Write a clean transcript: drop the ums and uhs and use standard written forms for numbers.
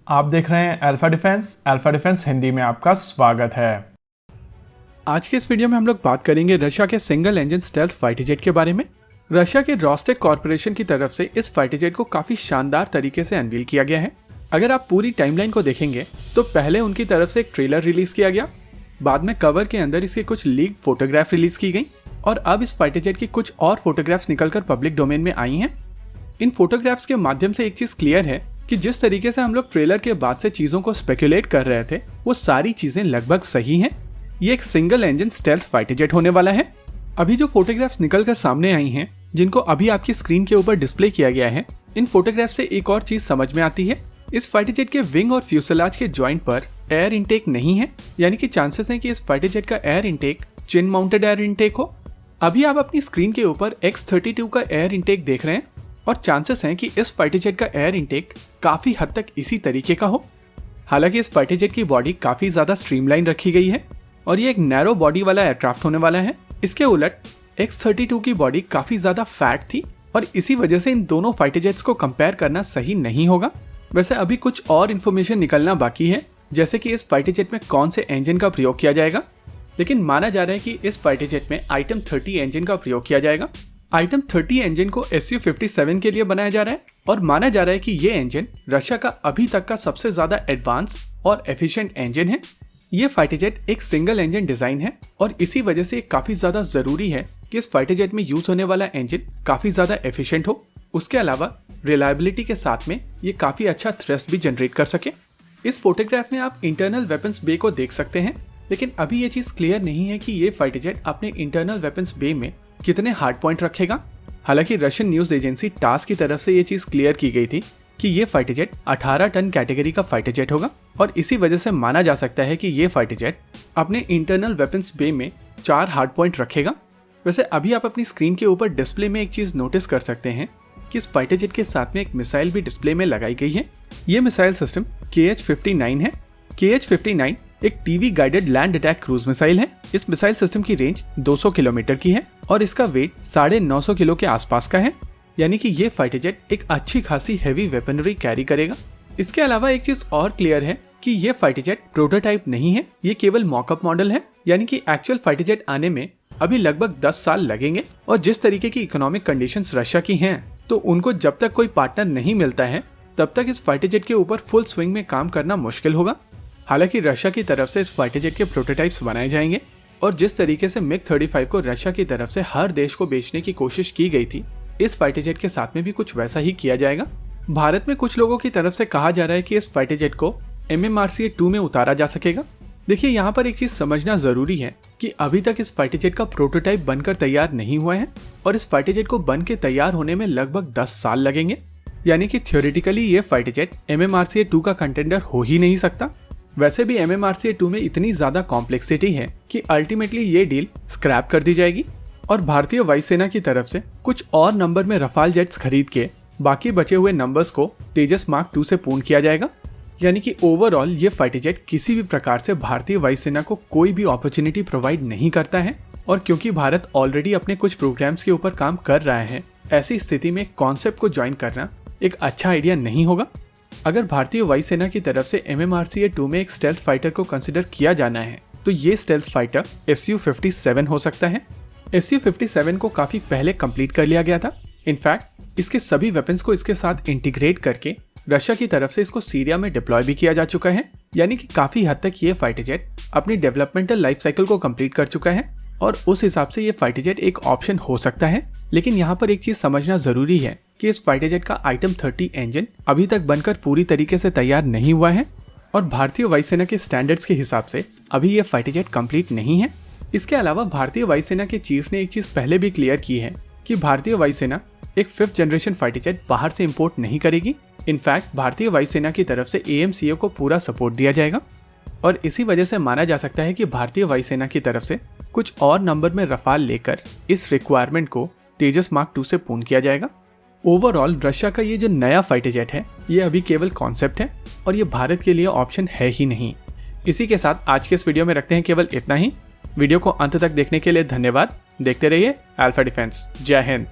आप देख रहे हैं अल्फा डिफेंस हिंदी में आपका स्वागत है। आज के इस वीडियो में हम लोग बात करेंगे रशिया के single engine stealth fighter jet के बारे में। रशिया के रोस्टेक कॉर्पोरेशन की तरफ से इस फाइटर जेट को काफी शानदार तरीके से अनवील किया गया है। अगर आप पूरी टाइमलाइन को देखेंगे तो पहले उनकी तरफ से एक ट्रेलर रिलीज किया गया, बाद में कवर के अंदर इसके कुछ लीक फोटोग्राफ रिलीज की गई और अब इस फाइटर जेट की कुछ और फोटोग्राफ्स निकलकर पब्लिक डोमेन में आई हैं। इन फोटोग्राफ्स के माध्यम से एक चीज क्लियर है कि जिस तरीके से हम लोग ट्रेलर के बाद से चीजों को स्पेकुलेट कर रहे थे वो सारी चीजें लगभग सही हैं। ये एक single engine stealth fighter jet होने वाला है। अभी जो फोटोग्राफ्स निकलकर सामने आई हैं, जिनको अभी आपकी स्क्रीन के ऊपर डिस्प्ले किया गया है, इन फोटोग्राफ से एक और चीज समझ में आती है। इस फाइटर जेट के विंग और फ्यूसलाज के जॉइंट पर एयर इनटेक नहीं है, यानी कि चांसेस हैं कि इस फाइटर जेट का एयर इनटेक चिन माउंटेड एयर इनटेक हो। अभी आप अपनी स्क्रीन के ऊपर X-32 का एयर इनटेक देख रहे हैं और चांसेस हैं कि इस फाइटर जेट का एयर इनटेक काफी हद तक इसी तरीके का हो। हालांकि इस फाइटर जेट की बॉडी काफी ज्यादा स्ट्रीमलाइन रखी गई है और ये एक नैरो बॉडी वाला एयरक्राफ्ट होने वाला है। इसके उलट X-32 की बॉडी काफी ज्यादा फैट थी और इसी वजह से इन दोनों फाइटर जेट्स को कंपेयर करना सही नहीं होगा। वैसे अभी कुछ और इन्फॉर्मेशन निकलना बाकी है, जैसे कि इस फाइटर जेट में कौन से इंजन का प्रयोग किया जाएगा, लेकिन माना जा रहा है कि इस फाइटर जेट में आइटम 30 इंजन का प्रयोग किया जाएगा। आइटम 30 इंजन को Su-57 के लिए बनाया जा रहा है और माना जा रहा है कि ये इंजन रशिया का अभी तक का सबसे ज्यादा एडवांस और एफिशिएंट इंजन है। ये फाइटर जेट एक सिंगल इंजन डिजाइन है और इसी वजह से काफी ज्यादा जरूरी है कि इस फाइटर जेट में यूज होने वाला इंजन काफी ज्यादा एफिशिएंट हो। उसके अलावा रिलायबिलिटी के साथ में ये काफी अच्छा थ्रस्ट भी जनरेट कर सके। इस फोटोग्राफ में आप इंटरनल वेपन्स बे को देख सकते हैं, लेकिन अभी ये चीज क्लियर नहीं है कि ये फाइटर जेट अपने इंटरनल वेपन्स बे में कितने हार्ड पॉइंट रखेगा। हालांकि रशियन न्यूज एजेंसी टास की तरफ से ये चीज क्लियर की गई थी कि ये फाइटर जेट 18 टन कैटेगरी का फाइटर जेट होगा और इसी वजह से माना जा सकता है कि ये फाइटर जेट अपने इंटरनल वेपन्स बे में 4 हार्ड पॉइंट रखेगा। वैसे अभी आप अपनी स्क्रीन के ऊपर डिस्प्ले में एक चीज नोटिस कर सकते हैं कि इस फाइटर जेट के साथ में एक मिसाइल भी डिस्प्ले में लगाई गई है। ये मिसाइल सिस्टम KH-59 है। KH-59 एक TV guided land attack cruise missile है। इस मिसाइल सिस्टम की रेंज 200 किलोमीटर की है और इसका वेट 950 किलो के आसपास का है, यानी कि ये फाइटर जेट एक अच्छी खासी हैवी वेपनरी कैरी करेगा। इसके अलावा एक चीज और क्लियर है कि ये फाइटर जेट प्रोटोटाइप नहीं है, ये केवल मॉकअप मॉडल है, यानी कि एक्चुअल फाइटर जेट आने में अभी लगभग 10 साल लगेंगे। और जिस तरीके की इकोनॉमिक कंडीशंस रशिया की हैं, तो उनको जब तक कोई पार्टनर नहीं मिलता है तब तक इस फाइटर जेट के ऊपर फुल स्विंग में काम करना मुश्किल होगा। हालांकि रशिया की तरफ से इस फाइटर जेट के प्रोटोटाइप्स बनाए जाएंगे और जिस तरीके से MiG-35 को रशिया की तरफ से हर देश को बेचने की कोशिश की गई थी, इस फाइटर जेट के साथ में भी कुछ वैसा ही किया जाएगा। भारत में कुछ लोगों की तरफ से कहा जा रहा है कि इस फाइटर जेट को MMRCA-2 में उतारा जा सकेगा। देखिए, यहाँ पर एक चीज समझना जरूरी है कि अभी तक इस फाइटर जेट का प्रोटोटाइप बनकर तैयार नहीं हुआ है और इस फाइटर जेट को बन के तैयार होने में लगभग 10 साल लगेंगे, यानी कि थियोरेटिकली ये फाइटर जेट MMRCA-2 का कंटेंडर हो ही नहीं सकता। वैसे भी MMRCA-2 में इतनी ज्यादा कॉम्प्लेक्सिटी है कि अल्टीमेटली ये डील स्क्रैप कर दी जाएगी और भारतीय वायुसेना की तरफ से कुछ और नंबर में रफाल जेट्स खरीद के बाकी बचे हुए नंबर्स को तेजस मार्क 2 से पूर्ण किया जाएगा। यानी कि ओवरऑल ये फाइटर जेट किसी भी प्रकार से भारतीय वायुसेना को कोई भी अपॉर्चुनिटी प्रोवाइड नहीं करता है और क्योंकि भारत ऑलरेडी अपने कुछ प्रोग्राम्स के ऊपर काम कर रहा है, ऐसी स्थिति में कॉन्सेप्ट को ज्वाइन करना एक अच्छा आइडिया नहीं होगा। अगर भारतीय वायुसेना की तरफ से MMRCA-2 में एक स्टेल्थ फाइटर को कंसिडर किया जाना है तो ये स्टेल्थ फाइटर Su-57 हो सकता है। Su-57 को काफी पहले कंप्लीट कर लिया गया था। इनफैक्ट इसके सभी वेपन्स को इसके साथ इंटीग्रेट करके रशिया की तरफ से इसको सीरिया में डिप्लॉय भी किया जा चुका है, यानी कि काफी हद तक ये फाइटर जेट अपनी डेवलपमेंटल लाइफ साइकिल को कंप्लीट कर चुका है और उस हिसाब से ये फाइटर जेट एक ऑप्शन हो सकता है। लेकिन यहाँ पर एक चीज समझना जरूरी है कि इस फाइटर जेट का आइटम 30 इंजन अभी तक बनकर पूरी तरीके से तैयार नहीं हुआ है और भारतीय वायुसेना के स्टैंडर्ड्स के हिसाब से अभी ये फाइटर जेट कंप्लीट नहीं है। इसके अलावा भारतीय वायुसेना के चीफ ने एक चीज पहले भी क्लियर की है कि भारतीय वायुसेना एक 5th जनरेशन फाइटर जेट बाहर से इंपोर्ट नहीं करेगी। इनफैक्ट भारतीय वायुसेना की तरफ से AMCA को पूरा सपोर्ट दिया जाएगा और इसी वजह से माना जा सकता है कि भारतीय वायुसेना की तरफ से कुछ और नंबर में रफाल लेकर इस रिक्वायरमेंट को तेजस मार्क 2 से पूर्ण किया जाएगा। ओवरऑल रशिया का ये जो नया फाइटर जेट है ये अभी केवल कॉन्सेप्ट है और ये भारत के लिए ऑप्शन है ही नहीं। इसी के साथ आज के इस वीडियो में रखते हैं केवल इतना ही। वीडियो को अंत तक देखने के लिए धन्यवाद। देखते रहिए अल्फा डिफेंस। जय हिंद।